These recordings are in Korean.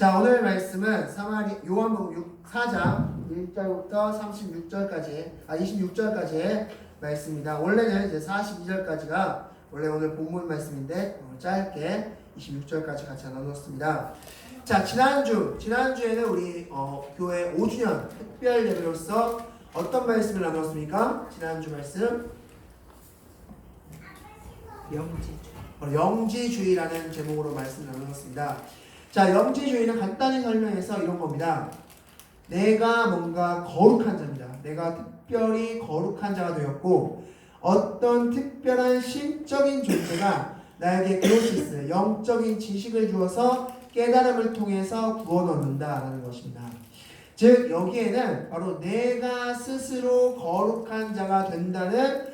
자, 오늘 말씀은 요한복음 4장 1절부터 26절까지의 말씀입니다. 원래는 이제 42절까지가 원래 오늘 본문 말씀인데 짧게 26절까지 같이 나눴습니다. 자, 지난주에는 우리 교회 5주년 특별 예배로서 어떤 말씀을 나눴습니까? 지난주 말씀 영지주의라는 제목으로 말씀 나눴습니다. 자, 영지주의는 간단히 설명해서 이런 겁니다. 내가 뭔가 거룩한 자입니다. 내가 특별히 거룩한 자가 되었고 어떤 특별한 신적인 존재가 나에게 그노시스, 영적인 지식을 주어서 깨달음을 통해서 구원 얻는다라는 것입니다. 즉 여기에는 바로 내가 스스로 거룩한 자가 된다는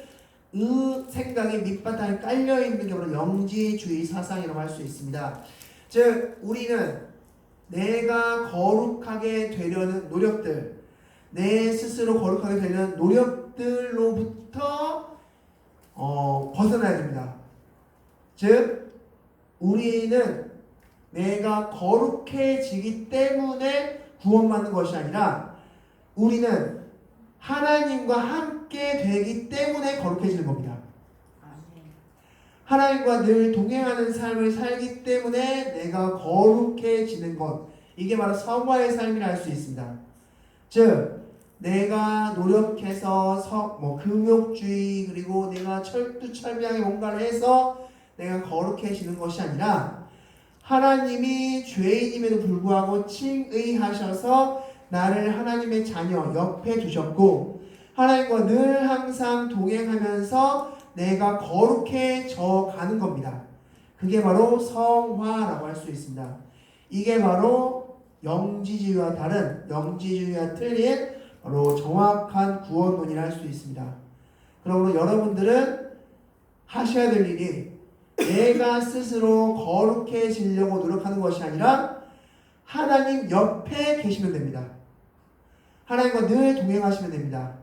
이 생각이 밑바탕에 깔려있는 게 바로 영지주의 사상이라고 할 수 있습니다. 즉 우리는 내가 거룩하게 되려는 노력들, 내 스스로 거룩하게 되려는 노력들로부터 벗어나야 됩니다. 즉 우리는 내가 거룩해지기 때문에 구원받는 것이 아니라 우리는 하나님과 함께 되기 때문에 거룩해지는 겁니다. 하나님과 늘 동행하는 삶을 살기 때문에 내가 거룩해지는 것, 이게 바로 성화의 삶이라 할 수 있습니다. 즉 내가 노력해서 금욕주의 그리고 내가 철두철미하게 뭔가를 해서 내가 거룩해지는 것이 아니라 하나님이 죄인임에도 불구하고 칭의하셔서 나를 하나님의 자녀 옆에 두셨고 하나님과 늘 항상 동행하면서 내가 거룩해져 가는 겁니다. 그게 바로 성화라고 할 수 있습니다. 이게 바로 영지주의와 틀린 바로 정확한 구원론이라 할 수 있습니다. 그러므로 여러분들은 하셔야 될 일이 내가 스스로 거룩해지려고 노력하는 것이 아니라 하나님 옆에 계시면 됩니다. 하나님과 늘 동행하시면 됩니다.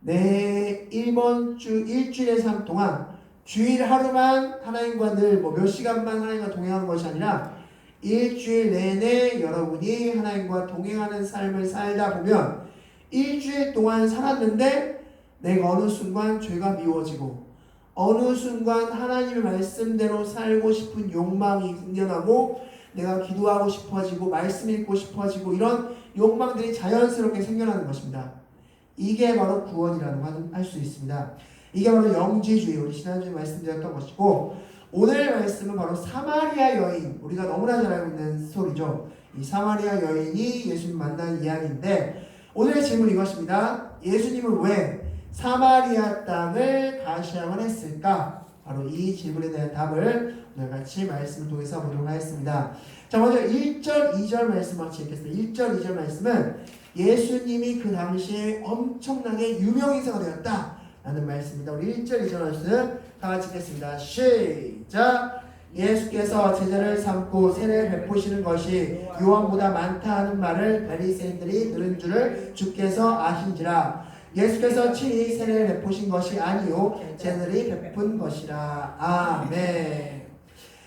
내 이번 주 일주일의 삶 동안 주일 하루만 하나님과 늘 몇 시간만 하나님과 동행하는 것이 아니라 일주일 내내 여러분이 하나님과 동행하는 삶을 살다 보면 일주일 동안 살았는데 내가 어느 순간 죄가 미워지고 어느 순간 하나님의 말씀대로 살고 싶은 욕망이 생겨나고 내가 기도하고 싶어지고 말씀 읽고 싶어지고 이런 욕망들이 자연스럽게 생겨나는 것입니다. 이게 바로 구원이라고 할 수 있습니다. 이게 바로 영지주의, 우리 지난주에 말씀드렸던 것이고 오늘 말씀은 바로 사마리아 여인, 우리가 너무나 잘 알고 있는 스토리죠. 이 사마리아 여인이 예수님 만난 이야기인데 오늘의 질문은 이것입니다. 예수님은 왜 사마리아 땅을 가시야만 했을까? 바로 이 질문에 대한 답을 오늘 같이 말씀을 통해서 보도록 하겠습니다. 자, 먼저 1절, 2절 말씀 같이 읽겠습니다. 1절, 2절 말씀은 예수님이 그 당시에 엄청나게 유명인사가 되었다 라는 말씀입니다. 우리 1절, 2절 말씀 다 같이 읽겠습니다. 시작! 예수께서 제자를 삼고 세례를 베푸시는 것이 요한보다 많다 하는 말을 바리새인들이 들은 줄을 주께서 아신지라. 예수께서 친히 세례를 베푸신 것이 아니요 제자들이 베푼 것이라. 아멘.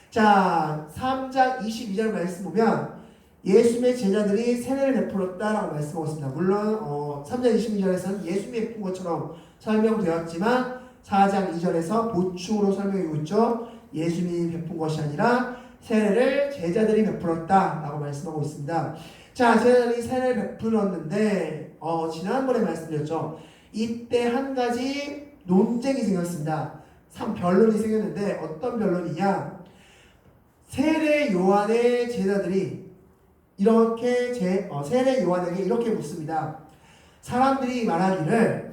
자, 3장 22절 말씀 보면 예수님의 제자들이 세례를 베풀었다라고 말씀하고 있습니다. 물론 3장 22절에서는 예수님이 베푼 것처럼 설명되었지만 4장 2절에서 보충으로 설명하고 있죠. 예수님이 베푼 것이 아니라 세례를 제자들이 베풀었다라고 말씀하고 있습니다. 자, 제자들이 세례를 베풀었는데 지난번에 말씀드렸죠. 이때 한 가지 논쟁이 생겼습니다. 변론이 생겼는데 어떤 변론이냐? 세례 요한의 제자들이 이렇게 세례 요한에게 이렇게 묻습니다. 사람들이 말하기를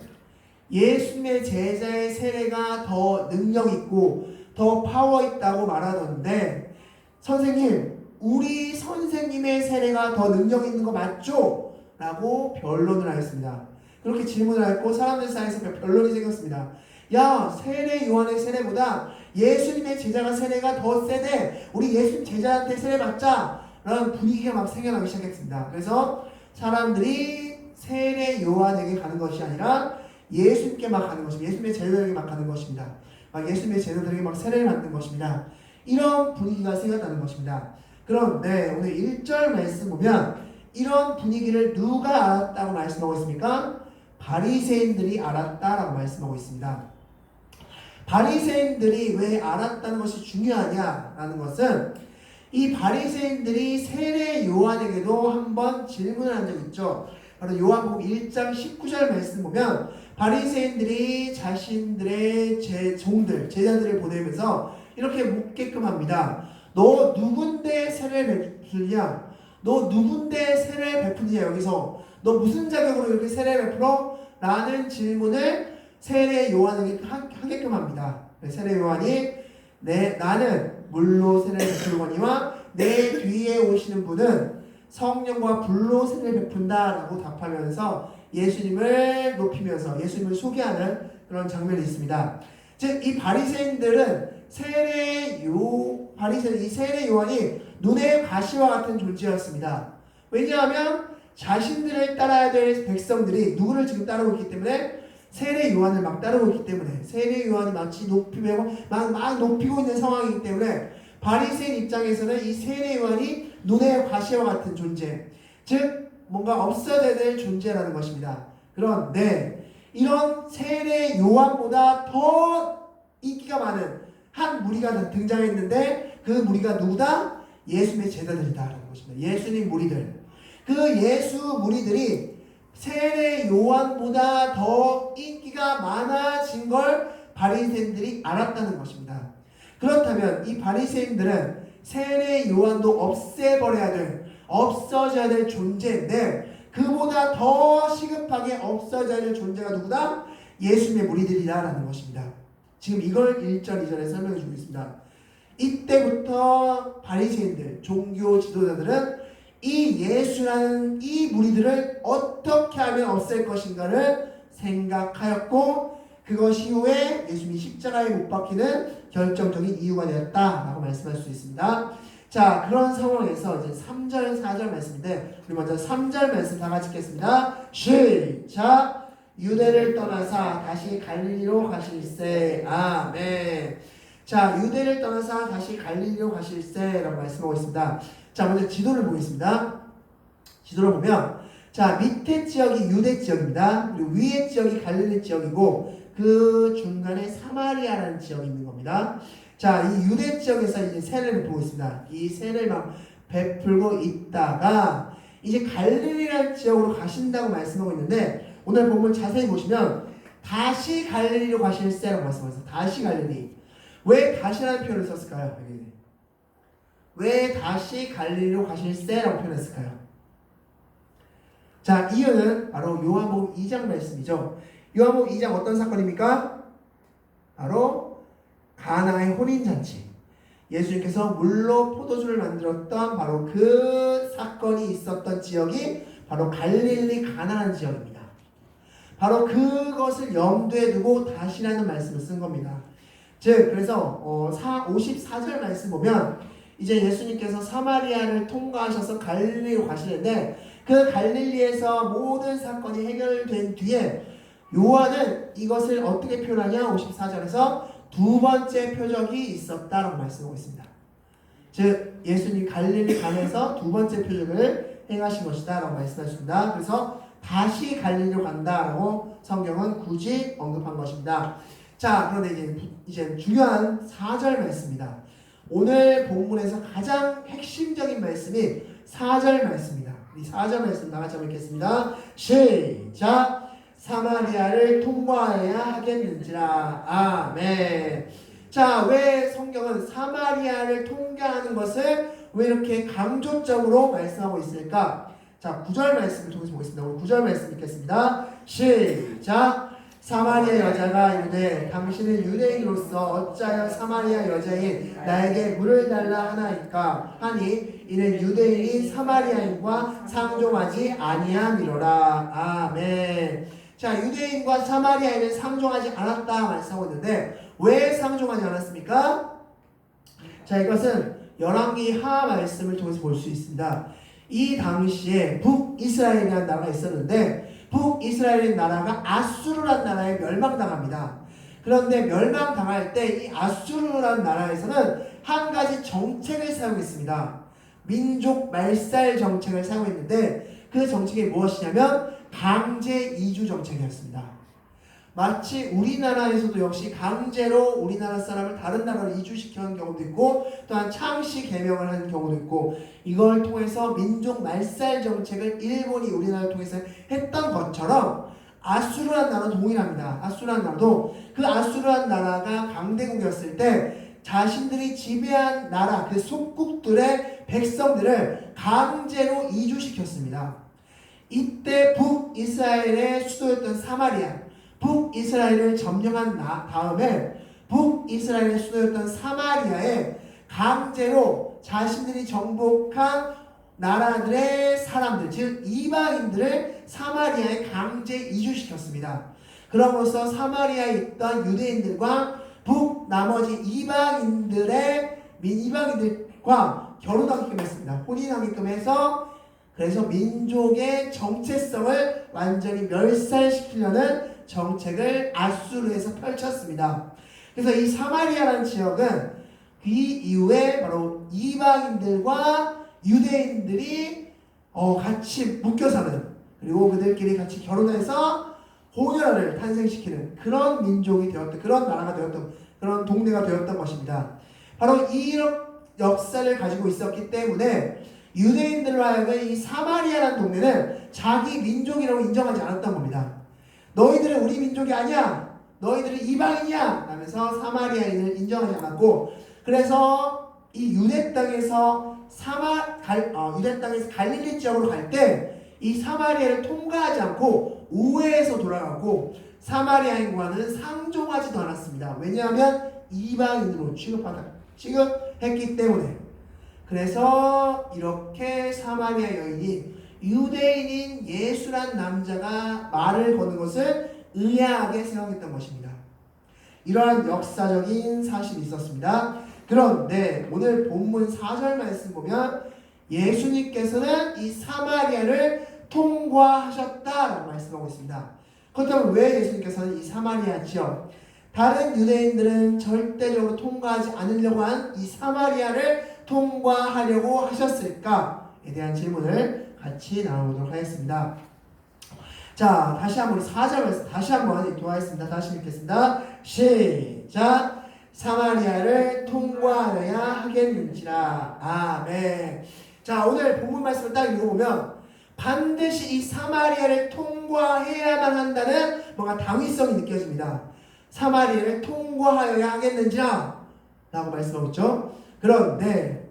예수님의 제자의 세례가 더 능력 있고 더 파워 있다고 말하던데 선생님, 우리 선생님의 세례가 더 능력 있는 거 맞죠? 라고 변론을 하였습니다. 그렇게 질문을 하였고 사람들 사이에서 변론이 생겼습니다. 야, 세례 요한의 세례보다 예수님의 제자가 세례가 더 세대. 우리 예수님 제자한테 세례 받자. 라는 분위기가 막 생겨나기 시작했습니다. 그래서 사람들이 세례 요한에게 가는 것이 아니라 예수님께 막 가는 것입니다. 예수님의 제자들에게 막 가는 것입니다. 막 예수님의 제자들에게 막 세례를 받는 것입니다. 이런 분위기가 생겼다는 것입니다. 그런데 오늘 1절 말씀 보면 이런 분위기를 누가 알았다고 말씀하고 있습니까? 바리새인들이 알았다라고 말씀하고 있습니다. 바리새인들이 왜 알았다는 것이 중요하냐라는 것은 이 바리새인들이 세례 요한에게도 한번 질문을 한 적이 있죠. 바로 요한복음 1장 19절 말씀 보면 바리새인들이 자신들의 제자들을 보내면서 이렇게 묻게끔 합니다. 너 누군데 세례를 베푸느냐? 너 누군데 세례를 베푸느냐? 여기서 너 무슨 자격으로 이렇게 세례를 베풀어? 라는 질문을 세례 요한에게 하게끔 합니다. 세례 요한이 나는 물로 세례를 베풀거니와 내 뒤에 오시는 분은 성령과 불로 세례를 베푼다 라고 답하면서 예수님을 높이면서 예수님을 소개하는 그런 장면이 있습니다. 즉 이 바리새인들은 이 세례 요한이 눈의 가시와 같은 존재였습니다. 왜냐하면 자신들을 따라야 될 백성들이 누구를 지금 따르고 있기 때문에 세례 요한을 막 따르고 있기 때문에 세례 요한이 마치 막 높이고 있는 상황이기 때문에 바리새인 입장에서는 이 세례 요한이 눈의 가시와 같은 존재, 즉 뭔가 없어져야 될 존재라는 것입니다. 그런데 이런 세례 요한보다 더 인기가 많은 한 무리가 등장했는데 그 무리가 누구다? 예수님의 제자들이다라는 것입니다. 예수님 무리들. 그 예수 무리들이 세례 요한보다 더 인기가 많아진 걸 바리새인들이 알았다는 것입니다. 그렇다면 이 바리새인들은 세례 요한도 없어져야 될 존재인데 그보다 더 시급하게 없어져야 될 존재가 누구다? 예수님의 무리들이다라는 것입니다. 지금 이걸 1절, 2절에 설명해 주고 있습니다. 이때부터 바리새인들, 종교 지도자들은 이 예수라는 이 무리들을 어떻게 하면 없앨 것인가를 생각하였고 그것이 후에 예수님이 십자가에 못 박히는 결정적인 이유가 되었다라고 말씀할 수 있습니다. 자, 그런 상황에서 이제 3절, 4절 말씀인데 우리 먼저 3절 말씀 다 같이 읽겠습니다. 시작! 유대를 떠나사 다시 갈릴리로 가실세. 아멘. 자, 유대를 떠나사 다시 갈릴리로 가실세라고 말씀하고 있습니다. 자, 먼저 지도를 보겠습니다. 지도를 보면 자, 밑에 지역이 유대 지역입니다. 그리고 위에 지역이 갈릴리 지역이고 그 중간에 사마리아라는 지역이 있는 겁니다. 자, 이 유대 지역에서 이제 세례를 보고 있습니다. 이 세례를 막 베풀고 있다가 이제 갈릴리라는 지역으로 가신다고 말씀하고 있는데 오늘 본문 자세히 보시면 다시 갈릴리로 가실세라고 말씀하셨어요. 다시 갈릴리. 왜 다시라는 표현을 썼을까요? 왜 다시 갈릴리로 가실세라고 표현했을까요? 자, 이유는 바로 요한복음 2장 말씀이죠. 요한복음 2장 어떤 사건입니까? 바로 가나의 혼인잔치. 예수님께서 물로 포도주를 만들었던 바로 그 사건이 있었던 지역이 바로 갈릴리 가나라는 지역입니다. 바로 그것을 염두에 두고 다시라는 말씀을 쓴 겁니다. 즉 그래서 54절 말씀 보면 이제 예수님께서 사마리아를 통과하셔서 갈릴리로 가시는데 그 갈릴리에서 모든 사건이 해결된 뒤에 요한은 이것을 어떻게 표현하냐? 54절에서 두 번째 표적이 있었다라고 말씀하고 있습니다. 즉 예수님 갈릴리 가면서 두 번째 표적을 행하신 것이다 라고 말씀하셨습니다. 그래서 다시 갈릴리로 간다라고 성경은 굳이 언급한 것입니다. 자, 그런데 이제 중요한 4절 말씀입니다. 오늘 본문에서 가장 핵심적인 말씀이 4절 말씀입니다. 이 4절 말씀 다 같이 한번 읽겠습니다. 시작! 사마리아를 통과해야 하겠는지라. 아멘. 자, 왜 성경은 사마리아를 통과하는 것을 왜 이렇게 강조적으로 말씀하고 있을까? 자, 9절 말씀을 통해서 보겠습니다. 우리 9절 말씀 읽겠습니다. 시작! 사마리아 여자가 이르되 당신은 유대인으로서 어찌하여 사마리아 여자인 나에게 물을 달라 하나이까 하니 이는 유대인이 사마리아인과 상종하지 아니함이로라. 아멘. 자, 유대인과 사마리아인은 상종하지 않았다 말씀하고 있는데 왜 상종하지 않았습니까? 자, 이것은 열왕기 하 말씀을 통해서 볼 수 있습니다. 이 당시에 북이스라엘이라는 나라가 있었는데 북이스라엘 나라가 아수르라는 나라에 멸망당합니다. 그런데 멸망당할 때 이 아수르라는 나라에서는 한 가지 정책을 사용했습니다. 민족 말살 정책을 사용했는데 그 정책이 무엇이냐면 강제 이주 정책이었습니다. 마치 우리나라에서도 역시 강제로 우리나라 사람을 다른 나라로 이주시키는 경우도 있고 또한 창씨 개명을 하는 경우도 있고 이걸 통해서 민족 말살 정책을 일본이 우리나라를 통해서 했던 것처럼 아수르한 나라도 동일합니다. 아수르한 나라도 그 아수르한 나라가 강대국이었을 때 자신들이 지배한 나라 그 속국들의 백성들을 강제로 이주시켰습니다. 이때 북이스라엘의 수도였던 사마리아 북이스라엘을 점령한 다음에 북이스라엘의 수도였던 사마리아에 강제로 자신들이 정복한 나라들의 사람들 즉 이방인들을 사마리아에 강제 이주시켰습니다. 그럼으로써 사마리아에 있던 유대인들과 나머지 이방인들과 결혼하게끔 했습니다. 혼인하게끔 해서 그래서 민족의 정체성을 완전히 멸살시키려는 정책을 아수르에서 펼쳤습니다. 그래서 이 사마리아라는 지역은 이 이후에 바로 이방인들과 유대인들이 같이 묶여 사는 그리고 그들끼리 같이 결혼해서 혼혈을 탄생시키는 그런 민족이 되었던 그런 나라가 되었던 그런 동네가 되었던 것입니다. 바로 이 역사를 가지고 있었기 때문에 유대인들로 하여금 이 사마리아라는 동네는 자기 민족이라고 인정하지 않았던 겁니다. 너희들은 우리 민족이 아니야. 너희들은 이방인이야. 라면서 사마리아인을 인정하지 않았고 그래서 이 유대 땅에서 갈릴리 지역으로 갈 때 이 사마리아를 통과하지 않고 우회해서 돌아갔고 사마리아인과는 상종하지도 않았습니다. 왜냐하면 이방인으로 취급했기 때문에. 그래서 이렇게 사마리아 여인이 유대인인 예수란 남자가 말을 거는 것을 의아하게 생각했던 것입니다. 이러한 역사적인 사실이 있었습니다. 그런데 오늘 본문 4절 말씀 보면 예수님께서는 이 사마리아를 통과하셨다라고 말씀하고 있습니다. 그렇다면 왜 예수님께서는 이 사마리아 지역 다른 유대인들은 절대적으로 통과하지 않으려고 한 이 사마리아를 통과하려고 하셨을까에 대한 질문을 같이 나눠보도록 하겠습니다. 자, 다시 한번 4절 말씀 다시 한번 읽도록하겠습니다. 다시 읽겠습니다. 시작. 사마리아를 통과하여야 하겠는지라. 아멘. 자, 오늘 본문 말씀을 딱 읽어보면 반드시 이 사마리아를 통과해야만 한다는 뭔가 당위성이 느껴집니다. 사마리아를 통과하여야 하겠는지라 라고 말씀하고 있죠. 그런데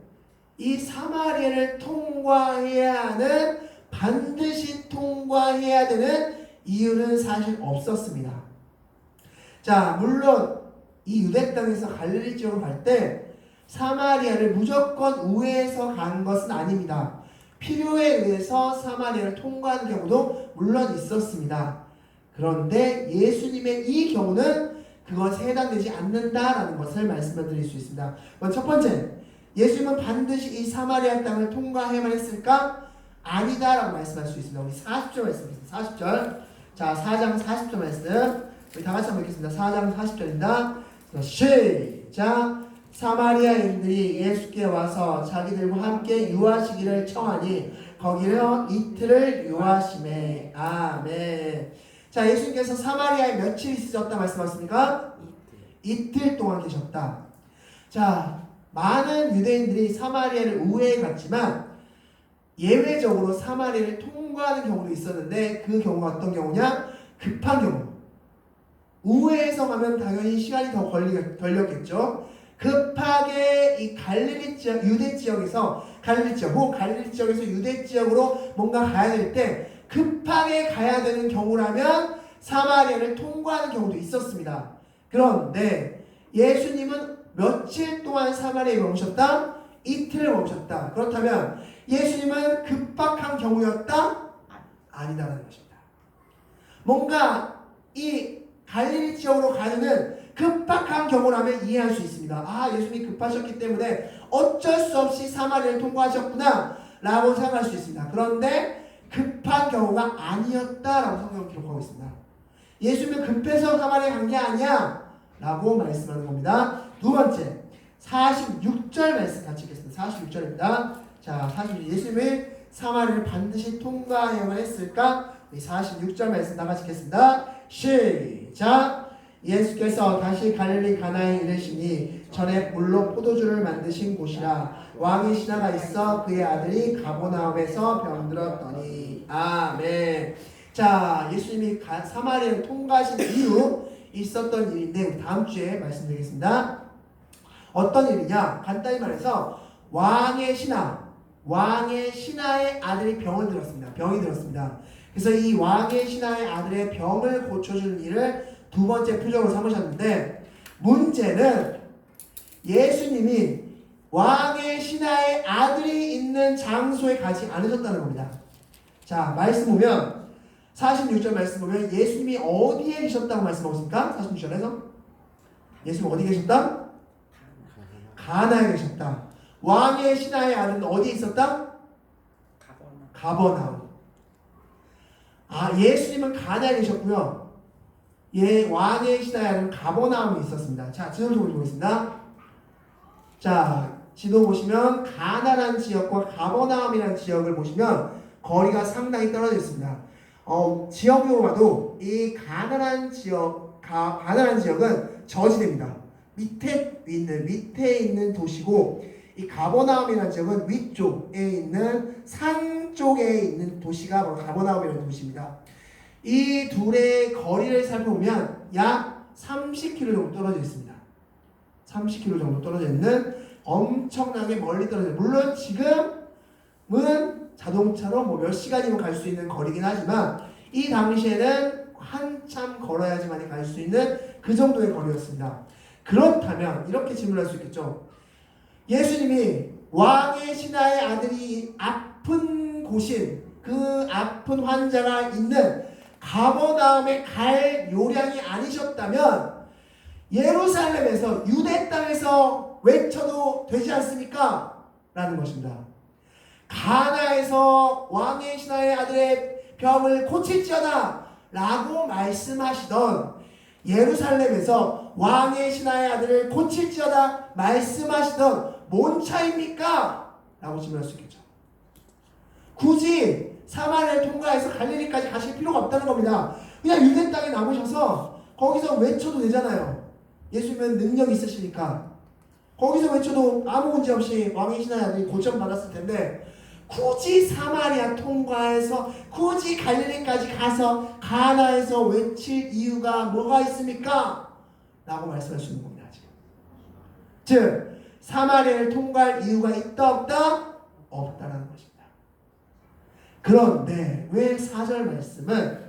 이 사마리아를 통과해야 하는 반드시 통과해야 되는 이유는 사실 없었습니다. 자, 물론 이 유대 땅에서 갈릴리 지역으로 갈 때 사마리아를 무조건 우회해서 간 것은 아닙니다. 필요에 의해서 사마리아를 통과하는 경우도 물론 있었습니다. 그런데 예수님의 이 경우는 그것에 해당되지 않는다라는 것을 말씀을 드릴 수 있습니다. 첫 번째, 예수님은 반드시 이 사마리아 땅을 통과해야만 했을까? 아니다라고 말씀할 수 있습니다. 우리 40절 말씀입니다. 40절. 자, 4장 40절 말씀. 우리 다 같이 한번 읽겠습니다. 4장 40절입니다. 시작. 사마리아인들이 예수께 와서 자기들과 함께 유하시기를 청하니 거기서 이틀을 유하시매. 아멘. 자, 예수님께서 사마리아에 며칠 있으셨다 말씀하셨습니까? 이틀 동안 계셨다. 자, 많은 유대인들이 사마리아를 우회해 갔지만 예외적으로 사마리아를 통과하는 경우도 있었는데 그 경우가 어떤 경우냐? 급한 경우. 우회해서 가면 당연히 시간이 더 걸렸겠죠. 급하게 이 갈릴리 지역, 유대 지역에서 갈릴리 지역에서 유대 지역으로 뭔가 가야 될 때 급하게 가야 되는 경우라면 사마리아를 통과하는 경우도 있었습니다. 그런데 예수님은 며칠 동안 사마리아에 머무셨다? 이틀을 머무셨다. 그렇다면 예수님은 급박한 경우였다? 아니다라는 것입니다. 뭔가 이 갈릴리 지역으로 가는 급박한 경우라면 이해할 수 있습니다. 아, 예수님이 급하셨기 때문에 어쩔 수 없이 사마리아를 통과하셨구나 라고 생각할 수 있습니다. 그런데 급한 경우가 아니었다라고 성경은 기록하고 있습니다. 예수님은 급해서 사마리아에 간 게 아니야 라고 말씀하는 겁니다. 두 번째, 46절 말씀 같이 읽겠습니다. 46절입니다. 자, 예수님이 사마리아를 반드시 통과해야만 했을까? 우리 46절 말씀 다 같이 읽겠습니다. 시작! 예수께서 다시 갈릴리 가나에 이르시니 전에 물로 포도주를 만드신 곳이라. 왕이 신하가 있어 그의 아들이 가버나움에서 병들었더니. 아멘. 자, 예수님이 사마리아를 통과하신 이후 있었던 일인데 우리 다음 주에 말씀드리겠습니다. 어떤 일이냐? 간단히 말해서 왕의 신하의 아들이 병이 들었습니다. 그래서 이 왕의 신하의 아들의 병을 고쳐주는 일을 두 번째 표적으로 삼으셨는데, 문제는 예수님이 왕의 신하의 아들이 있는 장소에 가지 않으셨다는 겁니다. 자, 말씀 보면 46절 말씀 보면 예수님이 어디에 계셨다고 말씀하고 있습니까? 46절에서 예수님 어디 계셨다? 가나에 계셨다. 왕의 신하의 아들은 어디에 있었다? 가버나움. 예수님은 가나에 계셨고요. 왕의 신하의 아들은 가버나움에 있었습니다. 자, 지도 좀 보겠습니다. 자, 지도 보시면 가나라는 지역과 가버나움이라는 지역을 보시면 거리가 상당히 떨어져 있습니다. 지역으로 봐도 이 가나라는 지역은 저지대입니다. 밑에 있는 도시고, 이 가버나움이라는 지역은 위쪽에 있는 산 쪽에 있는 도시가 바로 가버나움이라는 도시입니다. 이 둘의 거리를 살펴보면 약 30km 정도 떨어져 있습니다. 30km 정도 떨어져 있는 엄청나게 멀리 떨어져 있는, 물론 지금은 자동차로 몇 시간이면 갈 수 있는 거리긴 하지만 이 당시에는 한참 걸어야지만 갈 수 있는 그 정도의 거리였습니다. 그렇다면 이렇게 질문할 수 있겠죠. 예수님이 왕의 신하의 아들이 아픈 곳인, 그 아픈 환자가 있는 가버나움에 갈 요량이 아니셨다면 예루살렘에서, 유대 땅에서 외쳐도 되지 않습니까? 라는 것입니다. 가나에서 왕의 신하의 아들의 병을 고칠지어다 라고 말씀하시던 예루살렘에서 왕의 신하의 아들을 고칠지어다 말씀하시던 뭔 차이입니까? 라고 질문할 수 있겠죠. 굳이 사마리아를 통과해서 갈릴리까지 가실 필요가 없다는 겁니다. 그냥 유대 땅에 남으셔서 거기서 외쳐도 되잖아요. 예수님은 능력이 있으시니까 거기서 외쳐도 아무 문제 없이 왕의 신하의 아들이 고쳐받았을 텐데, 굳이 사마리아 통과해서 굳이 갈릴리까지 가서 가나에서 외칠 이유가 뭐가 있습니까? 라고 말씀할 수 있는 겁니다. 지금. 즉 사마리아를 통과할 이유가 있다 없다? 없다라는 것입니다. 그런데 왜 4절 말씀은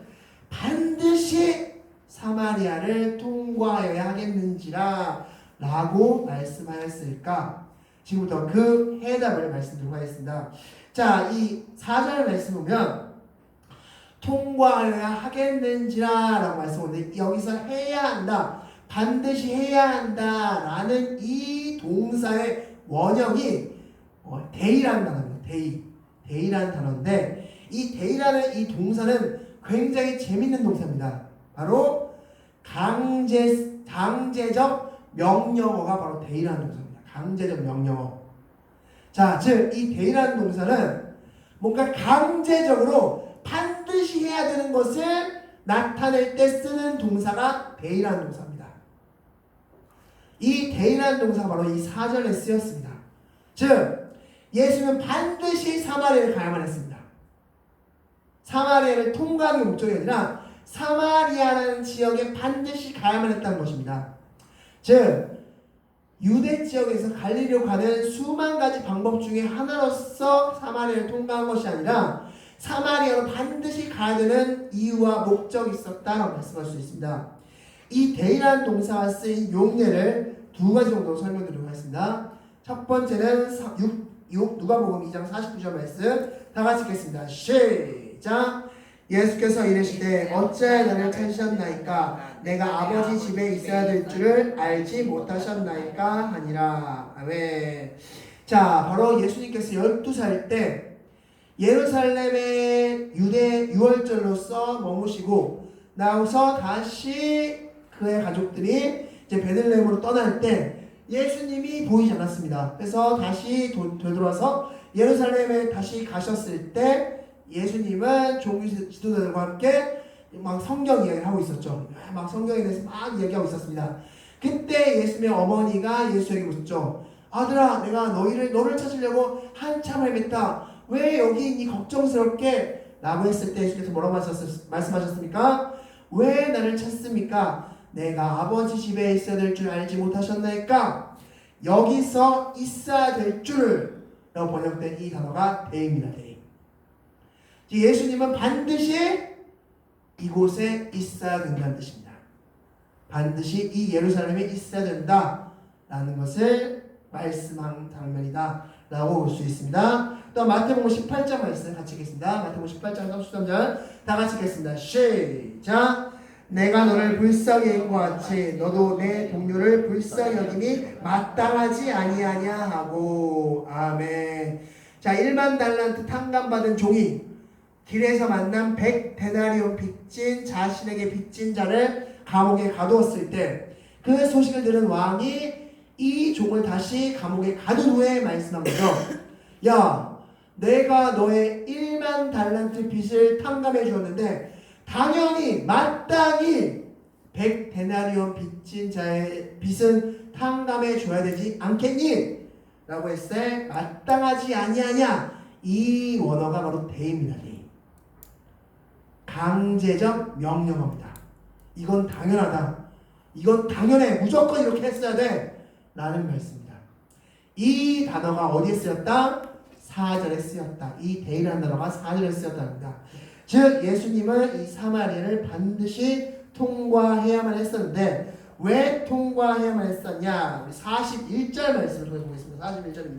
반드시 사마리아를 통과해야 하겠는지라 라고 말씀하였을까? 지금부터 그 해답을 말씀드리도록 하겠습니다. 자, 이 4절 말씀 보면 통과해야 하겠는지라 라고 말씀하는데, 여기서 해야 한다, 반드시 해야 한다 라는 이 동사의 원형이 데이라는 단어입니다. 데이라는 단어인데, 이 데이라는 이 동사는 굉장히 재밌는 동사입니다. 바로 강제적 명령어가 바로 데이라는 동사입니다. 강제적 명령어. 자, 즉 이 데이라는 동사는 뭔가 강제적으로 반드시 해야 되는 것을 나타낼 때 쓰는 동사가 데이라는 동사입니다. 이 데이라는 동사가 바로 이 4절에 쓰였습니다. 즉 예수님은 반드시 사마리아를 가야만 했습니다. 사마리아를 통과하는 게 목적이 아니라 사마리아라는 지역에 반드시 가야만 했다는 것입니다. 즉 유대 지역에서 갈릴리로 가는 수만 가지 방법 중에 하나로서 사마리아를 통과한 것이 아니라 사마리아로 반드시 가야 되는 이유와 목적이 있었다라고 말씀할 수 있습니다. 이 데이라는 동사가 쓰인 용례를 두 가지 정도 설명드리도록 하겠습니다. 첫 번째는 누가복음 2장 49절 말씀 다 같이 읽겠습니다. 시작! 예수께서 이르시되 어찌하여 나를 찾으셨나이까? 내가 아버지 집에 있어야 될 줄을 알지 못하셨나이까? 하니라. 아멘. 자, 바로 예수님께서 12살 때 예루살렘의 유대 유월절로서 머무시고 나와서 다시 그의 가족들이 이제 베들레헴으로 떠날 때 예수님이 보이지 않았습니다. 그래서 다시 되돌아서 예루살렘에 다시 가셨을 때 예수님은 종교 지도자들과 함께 막 성경 이야기를 하고 있었죠. 막 성경에 대해서 막 얘기하고 있었습니다. 그때 예수님의 어머니가 예수에게 묻죠. 아들아, 내가 너를 찾으려고 한참 헤맸다. 왜 여기 있니? 걱정스럽게 라고 했을 때 예수께서 뭐라고 말씀하셨습니까? 왜 나를 찾습니까? 내가 아버지 집에 있어야 될 줄 알지 못하셨나이까? 여기서 있어야 될 줄을 라고 번역된 이 단어가 대입니다. 대입. 예수님은 반드시 이곳에 있어야 된다는 뜻입니다. 반드시 이 예루살렘에 있어야 된다라는 것을 말씀한 장면이다 라고 볼 수 있습니다. 또 마태복음 18장 말씀 같이 읽겠습니다. 마태복음 18장 33절 다 같이 읽겠습니다. 시작. 내가 너를 불쌍히 여긴 것 같이 너도 내 동료를 불쌍히 여김이 마땅하지 아니하냐 하고. 아멘. 자, 1만 달란트 탕감받은 종이 길에서 만난 100데나리온 빚진 자신에게 빚진 자를 감옥에 가두었을 때 그 소식을 들은 왕이 이 종을 다시 감옥에 가둔 후에 말씀한 거죠. 야, 내가 너의 1만 달란트 빚을 탕감해 주었는데 당연히 마땅히 100데나리온 빚진 자의 빚은 탕감해 줘야 되지 않겠니? 라고 했을 때 마땅하지 아니하냐? 이 원어가 바로 대입니다. 대입. 강제적 명령어입니다. 이건 당연하다. 이건 당연해. 무조건 이렇게 했어야 돼. 라는 말씀입니다. 이 단어가 어디에 쓰였다? 4절에 쓰였다. 이 대이라는 단어가 4절에 쓰였답니다. 즉 예수님은 이 사마리아를 반드시 통과해야만 했었는데 왜 통과해야만 했었냐? 41절 말씀을 통해서 보겠습니다. 41절입니다.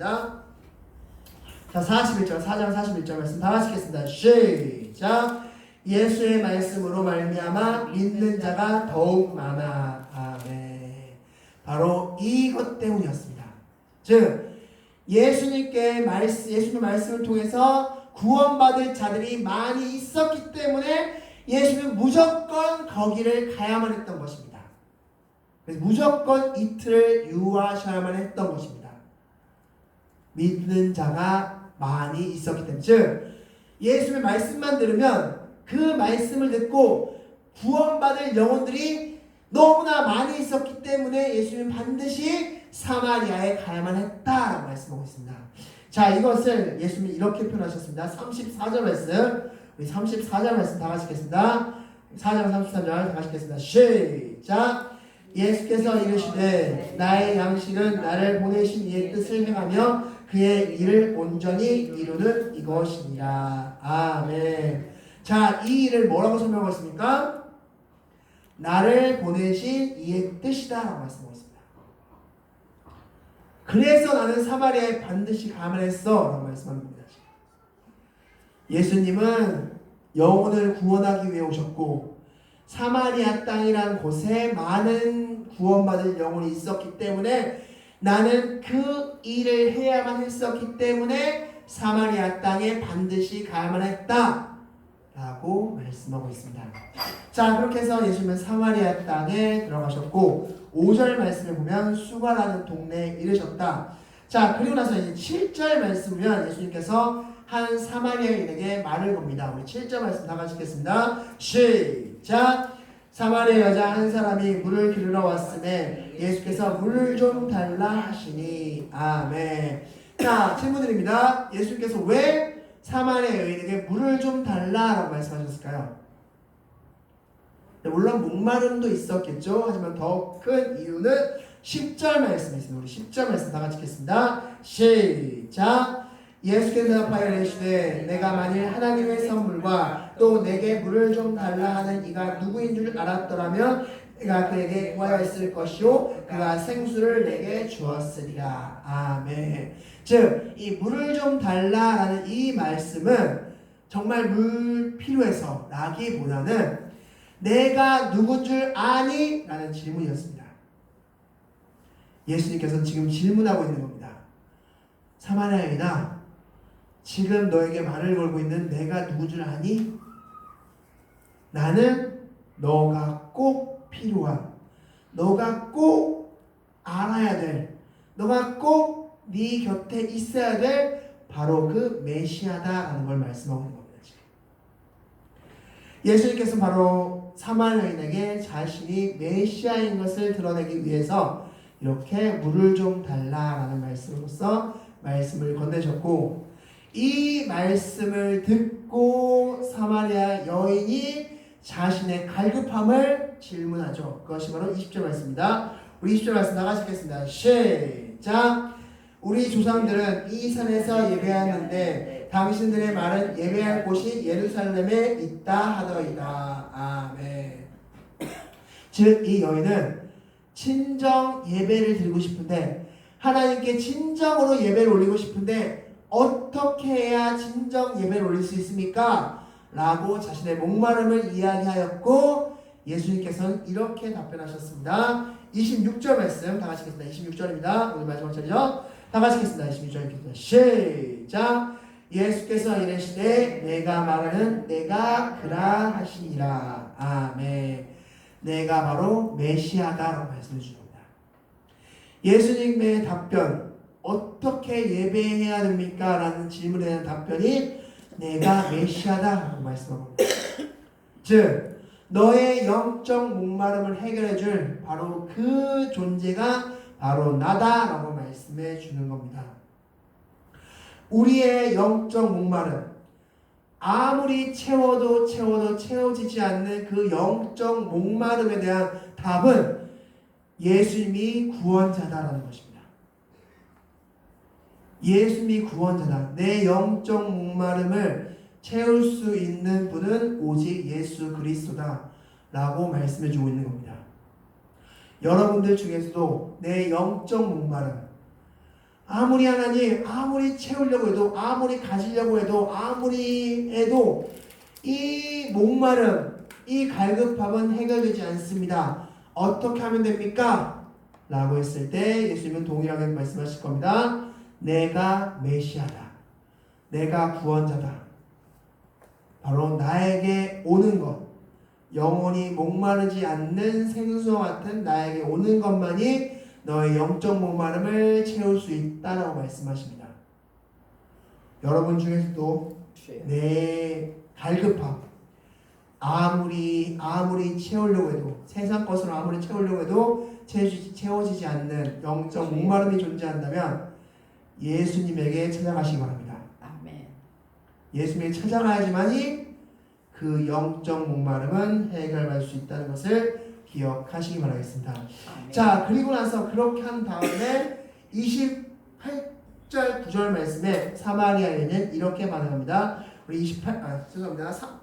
자, 41절 4장 41절 말씀 다 같이 읽겠습니다. 시작. 예수의 말씀으로 말미암아 믿는 자가 더욱 많아. 아멘. 바로 이것 때문이었습니다. 즉 예수님의 말씀을 통해서 구원받을 자들이 많이 있었기 때문에 예수님은 무조건 거기를 가야만 했던 것입니다. 그래서 무조건 이틀을 유하셔야만 했던 것입니다. 믿는 자가 많이 있었기 때문에. 즉 예수님의 말씀만 들으면 그 말씀을 듣고 구원받을 영혼들이 너무나 많이 있었기 때문에 예수님은 반드시 사마리아에 가야만 했다라고 말씀하고 있습니다. 자, 이것을 예수님이 이렇게 표현하셨습니다. 34절 말씀, 우리 34절 말씀 다 같이 읽겠습니다. 4장 33절 다 같이 읽겠습니다. 시작. 예수께서 이르시되 나의 양식은 나를 보내신 이의 뜻을 행하며 그의 일을 온전히 이루는 이것이니라. 아멘. 자, 이 일을 뭐라고 설명하고 있습니까? 나를 보내신 이의 뜻이다 라고 말씀하고 있습니다. 그래서 나는 사마리아에 반드시 가야만 했어 라고 말씀합니다. 예수님은 영혼을 구원하기 위해 오셨고 사마리아 땅이라는 곳에 많은 구원받을 영혼이 있었기 때문에 나는 그 일을 해야만 했었기 때문에 사마리아 땅에 반드시 가야만 했다 라고 말씀하고 있습니다. 자, 그렇게 해서 예수님은 사마리아 땅에 들어가셨고 5절 말씀을 보면 수가라는 동네에 이르셨다. 자, 그리고 나서 이제 7절 말씀을 예수님께서 한 사마리아인에게 말을 겁니다. 우리 7절 말씀 다 같이 읽겠습니다. 시작. 사마리아 여자 한 사람이 물을 기르러 왔음에 예수께서 물을 좀 달라 하시니. 아멘. 자, 질문드립니다. 예수님께서 왜 사마리아 여인에게 물을 좀 달라라고 말씀하셨을까요? 물론 목마름도 있었겠죠. 하지만 더 큰 이유는 10절 말씀이 있습니다. 우리 10절 말씀 다 같이 읽겠습니다. 시작. 예수께서 대답하여 이르시되 내가 만일 하나님의 선물과 또 내게 물을 좀 달라 하는 이가 누구인 줄 알았더라면 내가 그에게 구하였을 것이요 그가 생수를 내게 주었으리라. 아멘. 즉 이 물을 좀 달라라는 이 말씀은 정말 물 필요해서 라기보다는 내가 누군 줄 아니? 라는 질문이었습니다. 예수님께서는 지금 질문하고 있는 겁니다. 사마리아인아, 지금 너에게 말을 걸고 있는 내가 누군 줄 아니? 나는 너가 꼭 필요한, 너가 꼭 알아야 될, 너가 꼭 네 곁에 있어야 될 바로 그 메시아다라는 걸 말씀하고 있는 겁니다. 지금. 예수님께서는 바로 사마리아인에게 자신이 메시아인 것을 드러내기 위해서 이렇게 물을 좀 달라라는 말씀으로써 말씀을 건네셨고, 이 말씀을 듣고 사마리아 여인이 자신의 갈급함을 질문하죠. 그것이 바로 20절 말씀입니다. 우리 20절 말씀 나가시겠습니다. 시작. 우리 조상들은 이 산에서 예배하였는데 당신들의 말은 예배할 곳이 예루살렘에 있다 하더이다. 아멘. 즉 이 여인은 친정 예배를 드리고 싶은데, 하나님께 진정으로 예배를 올리고 싶은데 어떻게 해야 진정 예배를 올릴 수 있습니까? 라고 자신의 목마름을 이야기하였고, 예수님께서는 이렇게 답변하셨습니다. 26절 말씀 다 같이 읽겠습니다. 26절입니다. 오늘 마지막 절이죠. 다 같이 읽겠습니다. 26절 읽겠습니다. 시작. 예수께서 이르시되 내가 말하는 내가 그라 하시니라. 아멘. 내가 바로 메시아다라고 말씀해 주십니다. 예수님의 답변, 어떻게 예배해야 됩니까? 라는 질문에 대한 답변이 내가 메시아다라고 말씀합니다. 즉 너의 영적 목마름을 해결해 줄 바로 그 존재가 바로 나다라고 말씀해 주는 겁니다. 우리의 영적 목마름, 아무리 채워도 채워지지 않는 그 영적 목마름에 대한 답은 예수님이 구원자다라는 것입니다. 예수님이 구원자다. 내 영적 목마름을 채울 수 있는 분은 오직 예수 그리스도다 라고 말씀해 주고 있는 겁니다. 여러분들 중에서도 내 영적 목마름, 아무리 하나님 아무리 채우려고 해도, 아무리 가지려고 해도, 아무리 해도 이 목마름, 이 갈급함은 해결되지 않습니다. 어떻게 하면 됩니까? 라고 했을 때 예수님은 동일하게 말씀하실 겁니다. 내가 메시아다. 내가 구원자다. 바로 나에게 오는 것, 영원히 목마르지 않는 생수와 같은 나에게 오는 것만이 너의 영적 목마름을 채울 수 있다라고 말씀하십니다. 여러분 중에서도 내 갈급함, 아무리 채우려고 해도, 세상 것으로 아무리 채우려고 해도 채워지지 않는 영적 목마름이 존재한다면 예수님에게 찾아가시기 바랍니다. 아멘. 예수님에게 찾아가야지만이 그 영적 목마름은 해결할 수 있다는 것을 기억하시기 바라겠습니다. 아멘. 자, 그리고 나서 그렇게 한 다음에 28절 9절 말씀에 사마리아인은 이렇게 반응합니다. 우리 28절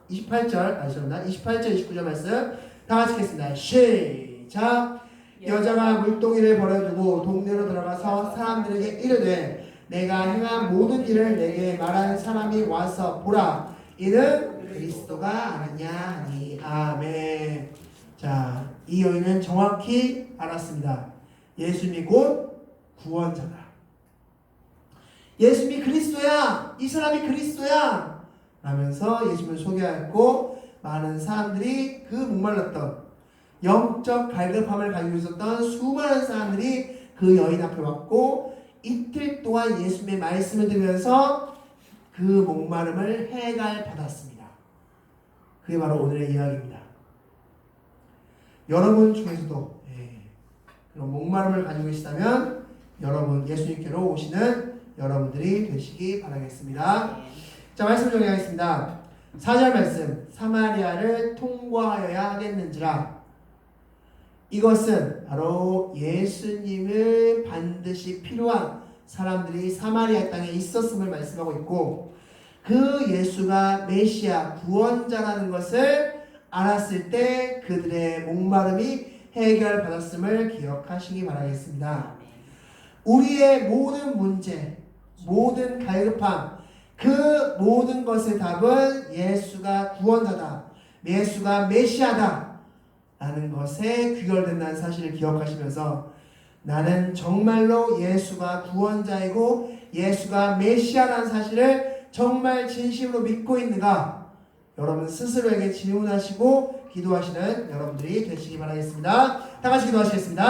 29절 말씀 다 같이 읽겠습니다. 시작. 여자가 물동이를 버려두고 동네로 들어가서 사람들에게 이르되 내가 행한 모든 일을 내게 말하는 사람이 와서 보라. 이는 그리스도가 아니냐 하니. 아멘. 자, 이 여인은 정확히 알았습니다. 예수님이 곧 구원자다. 예수님이 그리스도야. 이 사람이 그리스도야. 라면서 예수님을 소개하였고, 많은 사람들이 그 목말랐던 영적 갈급함을 가지고 있었던 수많은 사람들이 그 여인 앞에 왔고, 이틀 동안 예수님의 말씀을 들으면서 그 목마름을 해결받았습니다. 그게 바로 오늘의 이야기입니다. 여러분 중에서도 그런 목마름을 가지고 계시다면 여러분 예수님께로 오시는 여러분들이 되시기 바라겠습니다. 자, 말씀 정리하겠습니다. 4절 말씀, 사마리아를 통과하여야 하겠는지라. 이것은 바로 예수님을 반드시 필요한 사람들이 사마리아 땅에 있었음을 말씀하고 있고, 그 예수가 메시아 구원자라는 것을 알았을 때 그들의 목마름이 해결받았음을 기억하시기 바라겠습니다. 우리의 모든 문제, 모든 갈급함, 그 모든 것의 답은 예수가 구원자다, 예수가 메시아다 라는 것에 귀결된다는 사실을 기억하시면서, 나는 정말로 예수가 구원자이고 예수가 메시아라는 사실을 정말 진심으로 믿고 있는가? 여러분 스스로에게 질문하시고 기도하시는 여러분들이 되시기 바라겠습니다. 다 같이 기도하시겠습니다.